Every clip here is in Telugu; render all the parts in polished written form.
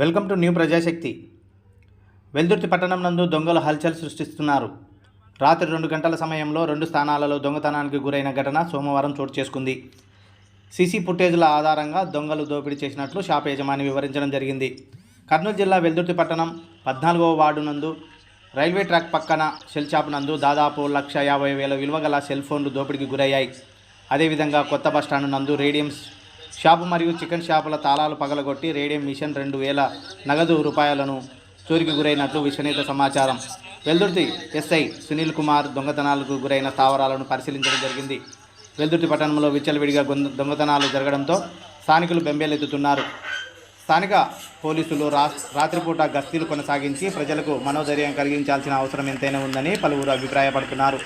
Welcome to new Prajasakti. Veldurthi పట్టణం నందు దొంగలు హల్చల్ సృష్టిస్తున్నారు. రాత్రి 2 గంటల సమయంలో 2 స్థానాలలో దొంగతనానికి గురైన ఘటన సోమవారం చోటు చేసుకుంది. సీసీ ఫుటేజ్ల ఆధారంగా దొంగలు దోపిడీ చేసినట్లు షాప్ యజమాని వివరించడం జరిగింది. కర్నూలు జిల్లా వెల్దుర్తి పట్టణం 14వ వార్డు నందు రైల్వే ట్రాక్ పక్కన షెల్ షాప్ నందు దాదాపు 1,50,000 విలువ గల సెల్ ఫోన్లు దోపిడీకి గురయ్యాయి. అదేవిధంగా కొత్త బస్టాండ్ నందు రేడియం షాపు మరియు చికెన్ షాపుల తాళాలు పగలగొట్టి రేడియం మిషన్ 2,000 నగదు రూపాయలను చోరికి గురైనట్లు విశ్వనీత సమాచారం. వెల్దుర్తి ఎస్ఐ సునీల్ కుమార్ దొంగతనాలకు గురైన స్థావరాలను పరిశీలించడం జరిగింది. వెల్దుర్తి పట్టణంలో విచ్చలవిడిగా దొంగతనాలు జరగడంతో స్థానికులు బెంబేలెత్తుతున్నారు. స్థానిక పోలీసులు రాత్రిపూట గస్తీలు కొనసాగించి ప్రజలకు మనోధైర్యం కలిగించాల్సిన అవసరం ఎంతైనా ఉందని పలువురు అభిప్రాయపడుతున్నారు.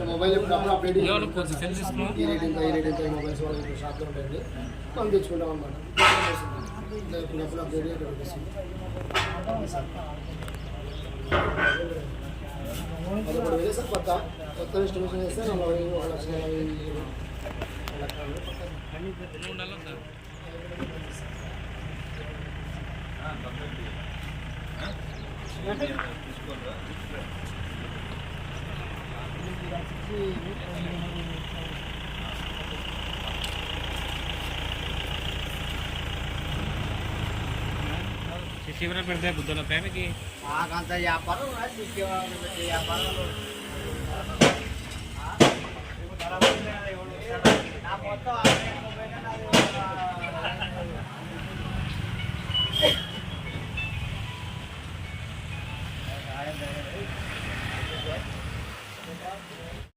మొబైల్ ఎప్పుడప్పుడు అప్డేట్ ఈ రేటింగ్ మొబైల్స్ వాళ్ళకి షాప్లో ఉంటుంది, మనం తెచ్చుకుంటాం అన్నమాట. ఎప్పుడప్పుడు అప్డేట్ సార్ కొత్త ఇన్స్టిట్యూషన్ చేస్తే 40,000 శివర పెడితే బుద్ధుల ప్రేమకి అంత వ్యాపారం వ్యాపారం